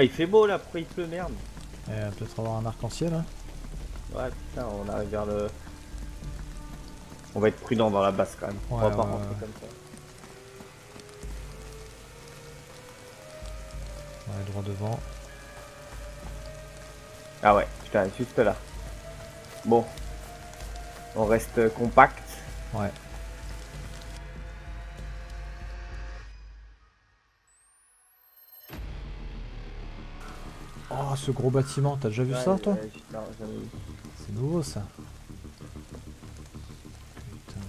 Ah, il fait beau là, pourquoi il pleut, merde? Peut-être avoir un arc-en-ciel. Hein. Ouais, putain, on arrive vers le. On va être prudent dans la basse quand même. On Ouais, va pas ouais, rentrer ouais. comme ça. Ouais, droit devant. Ah ouais, putain, juste là. Bon, on reste compact. Ouais. Oh, ce gros bâtiment, t'as déjà vu ça, toi? Non, jamais vu. C'est nouveau, ça. Putain.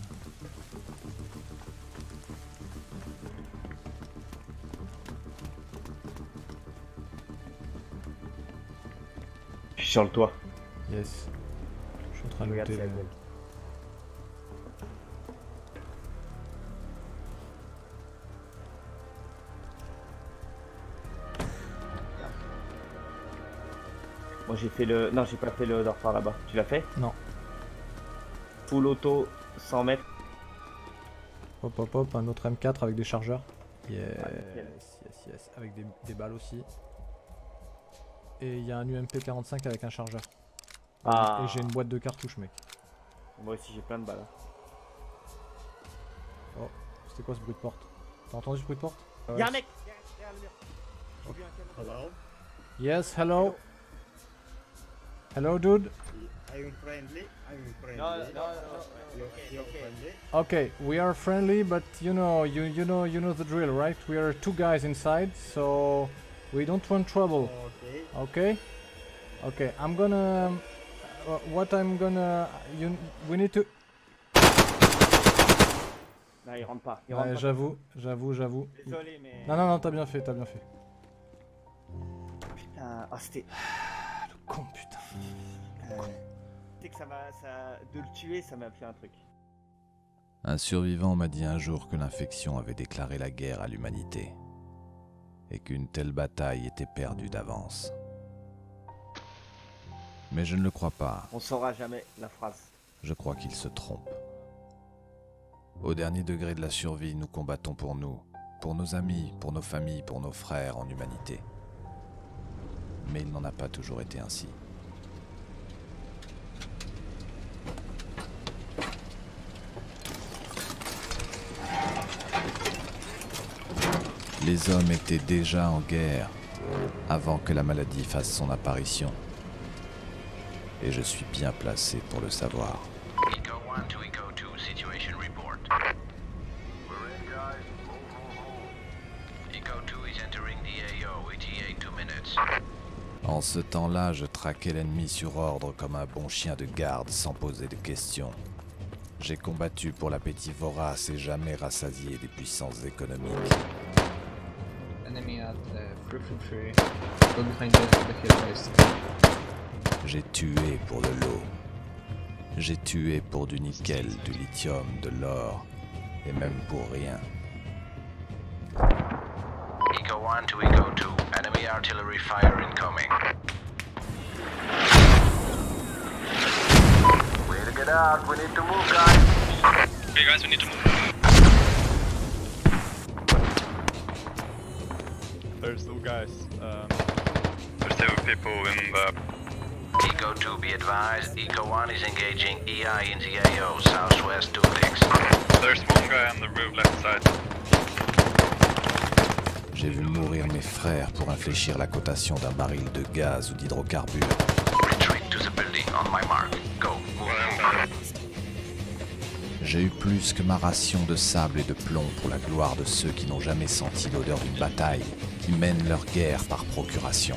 Je suis sur le toit. Yes. Je suis en train de Regarde, looter c'est le... la gueule. Moi j'ai fait le. Non, j'ai pas fait le dortoir là-bas. Tu l'as fait? Non. Full auto, 100 mètres. Hop, hop, hop, un autre M4 avec des chargeurs. Yes, nickel. yes, yes. Avec des balles aussi. Et il y a un UMP45 avec un chargeur. Ah. Et j'ai une boîte de cartouches, mec. Moi aussi j'ai plein de balles. Hein. Oh, c'était quoi ce bruit de porte? T'as entendu ce bruit de porte? Y'a un mec derrière le mur. J'ai vu un camion. Hello? Yes, hello. Hello, dude. Are you friendly? I'm friendly. No. You're friendly? Okay, we are friendly, but you know the drill, right? We are two guys inside, so we don't want trouble. Okay. Okay? Okay, I'm gonna... what I'm gonna... we need to... Non, il rentre pas. Il Ouais, rentre pas. j'avoue. Désolé, mais. Non, t'as bien fait, t'as bien fait. Putain, ah, c'était. Le con, putain. Tu sais que ça m'a. De le tuer, ça m'a fait un truc. Un survivant m'a dit un jour que l'infection avait déclaré la guerre à l'humanité et qu'une telle bataille était perdue d'avance. Mais je ne le crois pas, On saura jamais la phrase. je crois qu'il se trompe. Au dernier degré de la survie, nous combattons pour nous, pour nos amis, pour nos familles, pour nos frères en humanité. Mais il n'en a pas toujours été ainsi. Les hommes étaient déjà en guerre avant que la maladie fasse son apparition. Et je suis bien placé pour le savoir. Eco 1 to Eco 2, situation report. We're in, guys. Move. Eco 2 is entering the AO, ETA 2 minutes. En ce temps-là, je traquais l'ennemi sur ordre comme un bon chien de garde sans poser de questions. J'ai combattu pour l'appétit vorace et jamais rassasié des puissances économiques. Enemy at Griffin Tree. Go behind the hill first. J'ai tué pour le lot. J'ai tué pour du nickel, du lithium, de l'or, et même pour rien. Eco 1 to Eco 2, enemy artillery fire incoming. Way to get out, we need to move, guys. Okay guys, we need to move. There's two guys. There's two people in the... Eco 2, be advised, Eco 1 is engaging EI in the AO, southwest 2 licks. There's one guy on the roof left side. J'ai vu mourir mes frères pour infléchir la cotation d'un baril de gaz ou d'hydrocarbures. Retreat to the building, on my mark. Go, move. J'ai eu plus que ma ration de sable et de plomb pour la gloire de ceux qui n'ont jamais senti l'odeur d'une bataille, qui mènent leur guerre par procuration.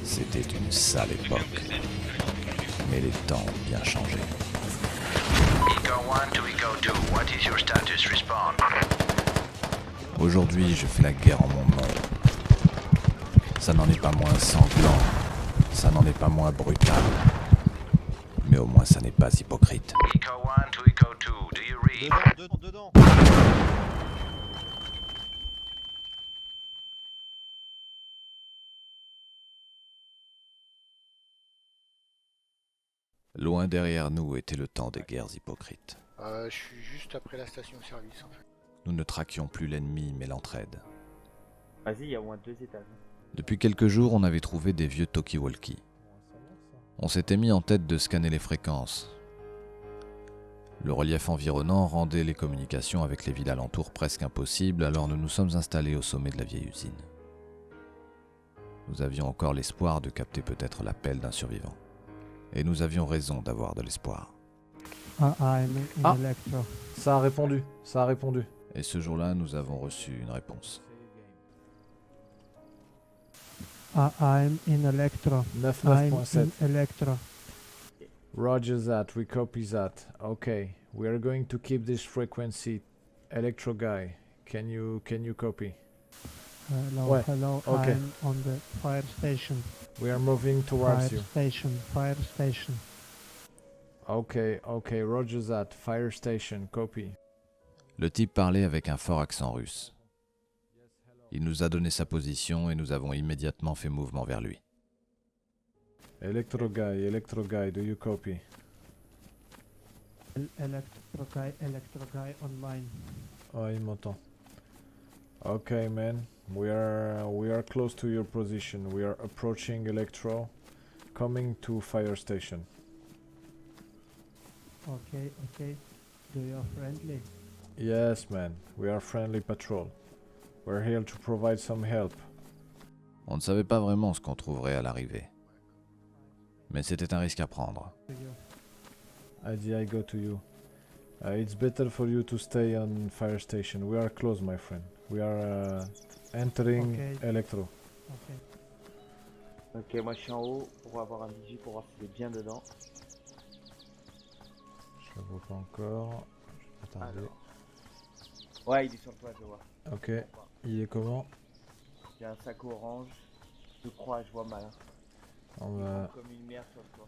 C'était une sale époque, mais les temps ont bien changé. Eco 1 to Eco 2, what is your status? Respond. Aujourd'hui, je fais la guerre en mon nom. Ça n'en est pas moins sanglant, ça n'en est pas moins brutal, mais au moins ça n'est pas hypocrite. Eco 1 to Eco 2, do you read? Dedans. Loin derrière nous était le temps des guerres hypocrites. Je suis juste après la station-service en fait. Nous ne traquions plus l'ennemi, mais l'entraide. Vas-y, il y a au moins 2 étages. Depuis quelques jours, on avait trouvé des vieux talkie-walkie. On s'était mis en tête de scanner les fréquences. Le relief environnant rendait les communications avec les villes alentours presque impossibles, alors nous nous sommes installés au sommet de la vieille usine. Nous avions encore l'espoir de capter peut-être l'appel d'un survivant. Et nous avions raison d'avoir de l'espoir. I'm in Ah. Electro. Ça a répondu, ça a répondu. Et ce jour-là, nous avons reçu une réponse. I'm in Electro. I'm 99.7. in Electro. Roger that, we copy that. Okay, we are going to keep this frequency. Electro guy, can you copy? Hello, Ouais, hello. okay. I'm on the fire station. We are moving towards you. Fire station. Okay, roger that. Fire station, copy. Le type parlait avec un fort accent russe. Il nous a donné sa position et nous avons immédiatement fait mouvement vers lui. Electro guy, do you copy? Electro guy online. Oh, il m'entend. Okay, man. We are close to your position. We are approaching Electro, coming to fire station. Okay. Do you friendly? Yes, man. We are friendly patrol. We're here to provide some help. On ne savait pas vraiment ce qu'on trouverait à l'arrivée. Mais c'était un risque à prendre. Do you? I go to you. It's better for you to stay on fire station. We are close, my friend. We are entering Okay. Electro. Okay. Ok, moi je suis en haut pour avoir un visu pour voir s'il est bien dedans. Je le vois pas encore. Je vais tarder. Alors. Ouais, il est sur le toit, je vois. Ok. Il est comment? Il y a un sac orange. Je crois, je vois mal. Hein. On Il va... tombe comme une merde sur le toit.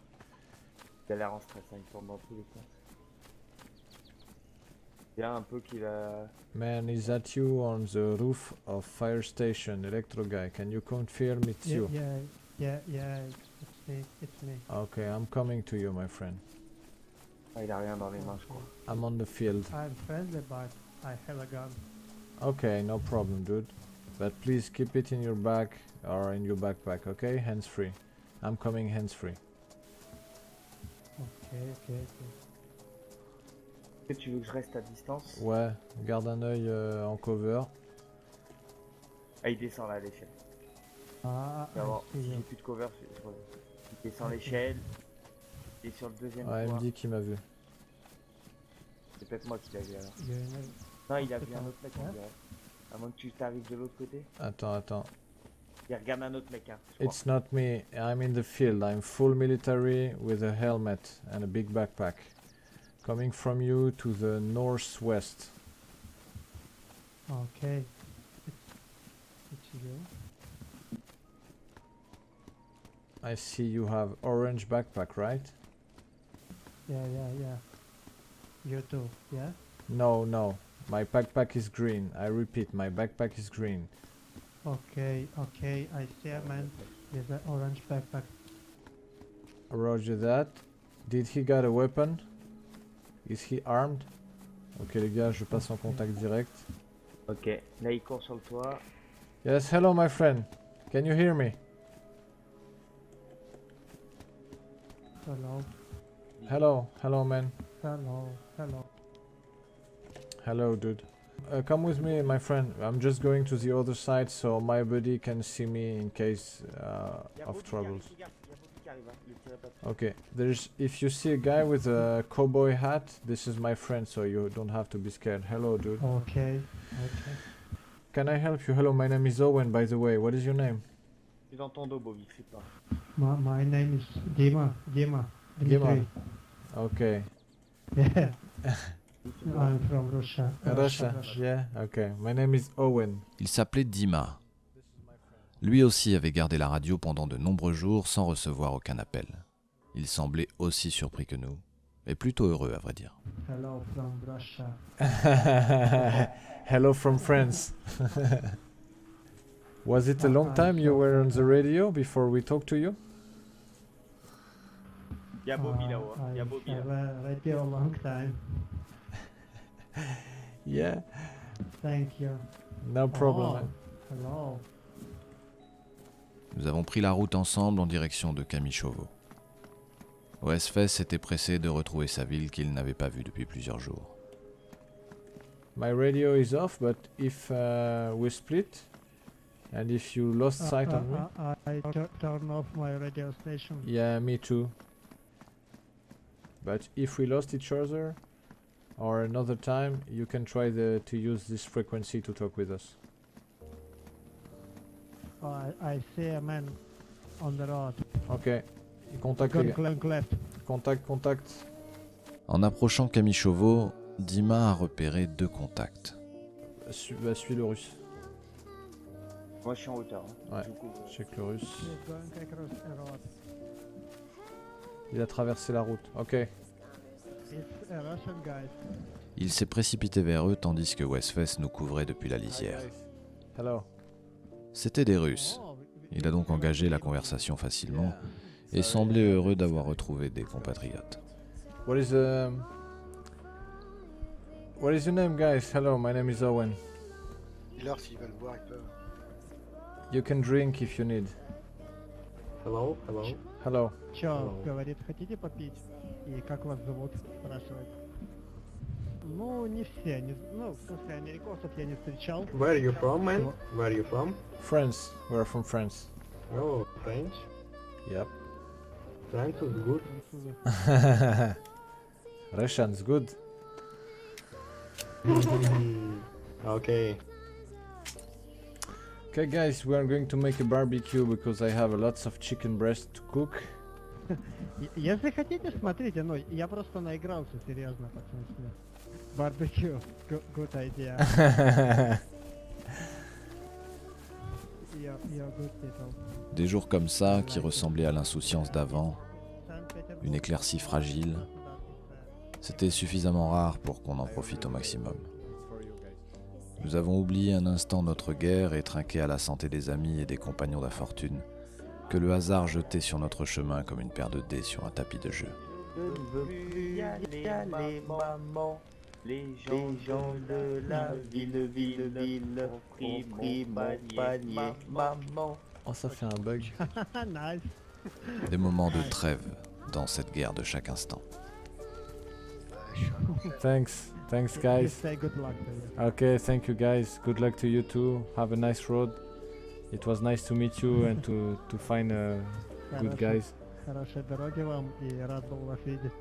Il a l'air en stress, hein, il tombe dans tous les coins. Il y a un peu qu'il a... Man, is that you on the roof of fire station, Electro guy? Can you confirm it's you? Yeah. It's me. Okay, I'm coming to you, my friend. Ah, il a rien dans les mains, je crois. I'm on the field. I'm friendly, but I have a gun. Okay, no problem, dude. But please keep it in your bag or in your backpack, okay? Hands free. I'm coming hands free. Okay. Est-ce que tu veux que je reste à distance? Ouais, garde un œil en cover. Ah, il descend là à l'échelle. I Tu vas voir, see si j'ai you. plus de cover, je reviens. Il descend l'échelle. Il est sur le deuxième Ouais, il toit. me dit qu'il m'a vu. C'est peut-être moi qui l'ai vu alors. You're in Non, il a vu Putain. un autre mec, on Ouais. dirait. À moins que tu t'arrives de l'autre côté. Attends. Il regarde un autre mec, hein. je crois. It's not me. I'm in the field. I'm full military with a helmet and a big backpack. Coming from you to the northwest. Okay. It's you. I see you have orange backpack, right? Yeah. You too, yeah? No. My backpack is green. I repeat, my backpack is green. Okay. I see a man with an orange backpack. Roger that. Did he got a weapon? Is he armed? Ok les gars, je passe en contact direct. Ok, là il court sur le toit. Yes, hello my friend. Can you hear me? Hello man. Hello. Hello dude. Come with me my friend. I'm just going to the other side so my buddy can see me in case of troubles. Okay, if you see a guy with a cowboy hat, this is my friend, so you don't have to be scared. Hello, dude. Okay. Can I help you? Hello, my name is Owen, by the way. What is your name? C'est dans ton dos, Bobby, fais pas. My name is Dima. Dima. Okay. Yeah. I'm from Russia. Russia. Yeah. Okay. My name is Owen. Il s'appelait Dima. Lui aussi avait gardé la radio pendant de nombreux jours sans recevoir aucun appel. Il semblait aussi surpris que nous, et plutôt heureux à vrai dire. Hello from Russia. Hello from France. Was it a long time you were on the radio before we talked to you? Il y a Bobby là-haut, hein. Il y a Bobby là. Radio a long time. Yeah. Thank you. No problem. Oh, Man. hello. Nous avons pris la route ensemble en direction de Kamishovo. Westfest s'était pressé de retrouver sa ville qu'il n'avait pas vue depuis plusieurs jours. My radio is off, but if we split, and if you lost sight on me, I turn off my radio station. yeah, me too. But if we lost each other, or another time, you can try to use this frequency to talk with us. Oh, I see a man on the road. Ok. Contact les gars. Going left. Contact. En approchant Kamishovo, Dima a repéré 2 contacts. Suis le russe. Moi je suis en hauteur. Hein. Ouais. Je couvre. Check le russe. He's going across a road. Il a traversé la route. Ok. It's a Russian guy. Il s'est précipité vers eux tandis que Westfest nous couvrait depuis la lisière. Hello. C'étaient des Russes. Oh, Il a donc engagé la conversation facilement et semblait heureux d'avoir retrouvé des compatriotes. What is your name, guys? Hello, my name is Owen. Dis-leur s'ils veulent boire, ils peuvent. You can drink if you need. Hello, hello. Hello. Чё, говорит, хотите попить? И как вас зовут? Спрашивает. Ну, не все, ну, в смысле, американцев я не встречал. Where are you from, man? Where are you from? France. We're from France. Oh, French. Yep. French is good. Russian's good. Okay. Okay, guys, we are going to make a barbecue because I have lots of chicken breast to cook. Если хотите, смотрите, ну, я просто наигрался, серьезно, в смысле. Барбекю, good idea. You're good people. Des jours comme ça, qui ressemblaient à l'insouciance d'avant, une éclaircie fragile, c'était suffisamment rare pour qu'on en profite au maximum. Nous avons oublié un instant notre guerre et trinqué à la santé des amis et des compagnons d'infortune que le hasard jetait sur notre chemin comme une paire de dés sur un tapis de jeu. Je ne veux plus y aller, maman. Les gens de la ville ont pris mon panier, maman. Oh, ça fait un bug. Nice. Des moments de trêve dans cette guerre de chaque instant. Thanks, Just guys. say good luck to you. Okay, thank you, guys. Good luck to you too. Have a nice road. It was nice to meet you and to find good guys. Хорошей дороги вам и рад был вас видеть.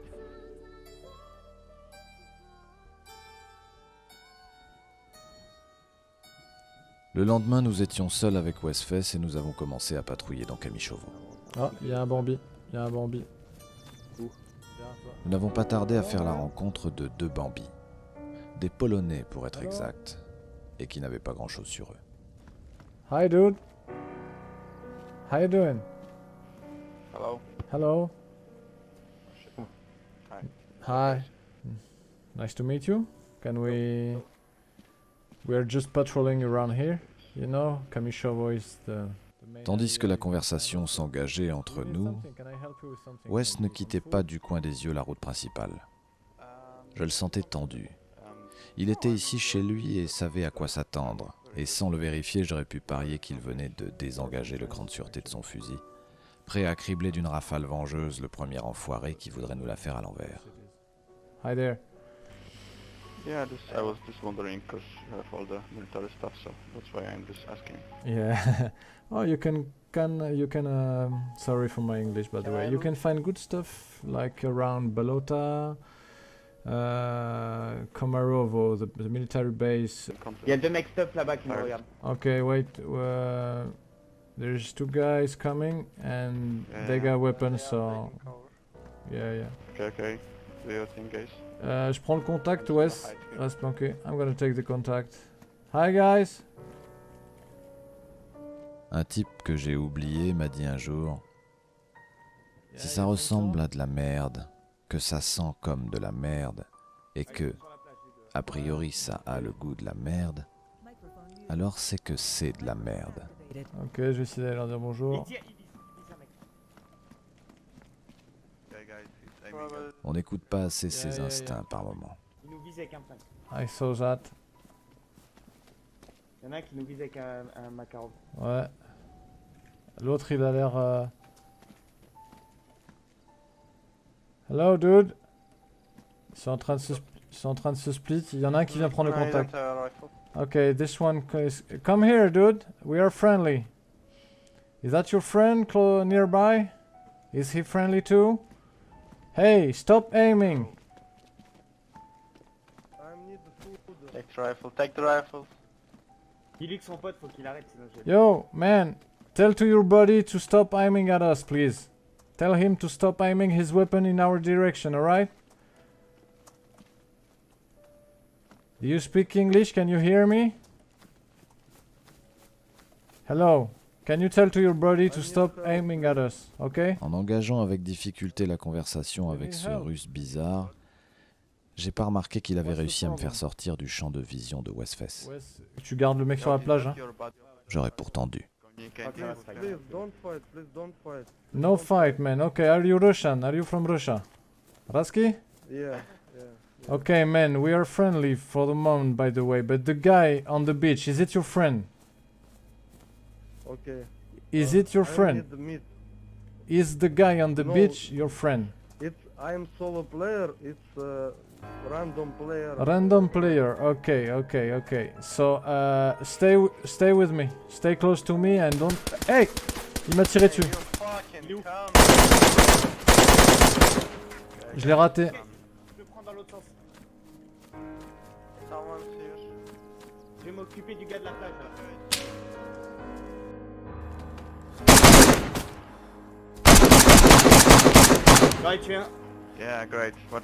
Le lendemain, nous étions seuls avec Westfest et nous avons commencé à patrouiller dans Kamishovo. Oh, il y a un Bambi. Nous n'avons pas tardé à faire la rencontre de 2 Bambis. Des Polonais pour être exact, et qui n'avaient pas grand chose sur eux. Hi, dude. How you doing? Hello. Hello. Hi. Hi. Nice to meet you. Can we... We're just patrolling around here. You know, Kamishovo is the... Tandis que la conversation s'engageait entre nous, Wes ne quittait pas du coin des yeux la route principale. Je le sentais tendu. Il était ici chez lui et savait à quoi s'attendre, et sans le vérifier, j'aurais pu parier qu'il venait de désengager le cran de sûreté de son fusil, prêt à cribler d'une rafale vengeuse le premier enfoiré qui voudrait nous la faire à l'envers. Hi there. Yeah, I was just wondering because you have all the military stuff, so that's why I'm just asking. Yeah. Oh, you can sorry for my English, by the way. You can find good stuff like around Balota, Komarovo, the military base. Il y a 2 mecs stuff là-bas qui me regardent. Okay, wait. There's 2 guys coming and they got weapons, so yeah. Okay. Do your thing, guys. Je prends le contact, Wes. Reste planqué. I'm gonna take the contact. Hi guys. Un type que j'ai oublié m'a dit un jour « Si ça ressemble à de la merde, que ça sent comme de la merde, et que, a priori, ça a le goût de la merde, alors c'est que c'est de la merde. » Ok, je vais essayer d'aller leur dire bonjour. On n'écoute pas assez ses instincts par moment. Il nous vise avec un flingue. I saw that. Y'en a un qui nous vise avec un Makarov. Ouais. L'autre, il a l'air... Hello, dude. Ils sont en train de se split. Il y en a un qui vient prendre le contact. Okay, this one is... Come here, dude. We are friendly. Is that your friend nearby? Is he friendly too? Hey, stop aiming. Take the rifle, take the rifle. Dis-lui que son pote, faut qu'il arrête, sinon je vais... Yo, man. Tell to your buddy to stop aiming at us, please. Tell him to stop aiming his weapon in our direction, alright? Do you speak English? Can you hear me? Hello. Can you tell to your buddy to stop aiming at us, okay? En engageant avec difficulté la conversation avec ce russe bizarre, j'ai pas remarqué qu'il avait réussi à me faire sortir du champ de vision de Westfest. Tu gardes le mec sur la plage, hein? J'aurais pourtant dû. No fight, man. Okay, are you Russian? Are you from Russia? Rasky? Yeah. Okay, man, we are friendly for the moment, by the way. But the guy on the beach, is it your friend? Okay. Is it your friend? Is the guy on the No. beach your friend? I'm solo player. It's random player. Random player. Okay. So, stay with me. Stay close to me and don't... Hey! Il m'a tiré dessus. Je l'ai raté. Je le prends dans l'autre sens. Je vais m'occuper du gars de la plage, là. J'en ai tué un. Yeah, great. What?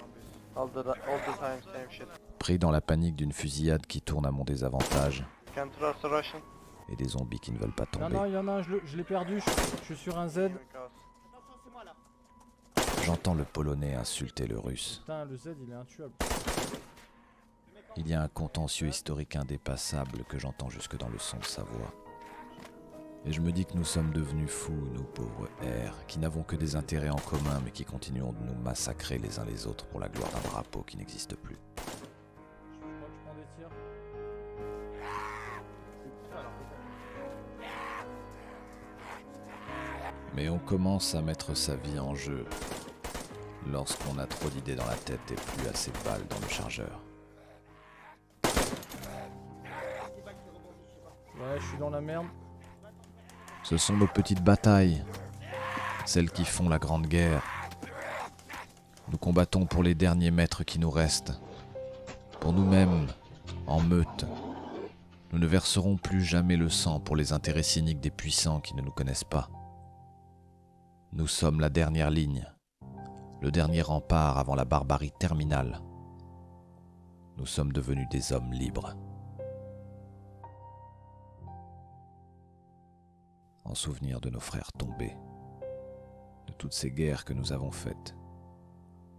All the time, same shit. Pris dans la panique d'une fusillade qui tourne à mon désavantage Can't trust the Russian. et des zombies qui ne veulent pas tomber, Il y en a un, je l'ai perdu. Je suis sur un Z. Attention, c'est moi, là. j'entends le Polonais insulter le Russe. Putain, le Z, il est intuable. Il y a un contentieux historique indépassable que j'entends jusque dans le son de sa voix. Et je me dis que nous sommes devenus fous, nous pauvres R, qui n'avons que des intérêts en commun mais qui continuons de nous massacrer les uns les autres pour la gloire d'un drapeau qui n'existe plus. Je crois que je prends des tirs. Mais on commence à mettre sa vie en jeu lorsqu'on a trop d'idées dans la tête et plus assez de balles dans le chargeur. Ouais, je suis dans la merde. Ce sont nos petites batailles, celles qui font la grande guerre. Nous combattons pour les derniers mètres qui nous restent, pour nous-mêmes, en meute. Nous ne verserons plus jamais le sang pour les intérêts cyniques des puissants qui ne nous connaissent pas. Nous sommes la dernière ligne, le dernier rempart avant la barbarie terminale. Nous sommes devenus des hommes libres. En souvenir de nos frères tombés, de toutes ces guerres que nous avons faites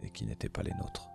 et qui n'étaient pas les nôtres.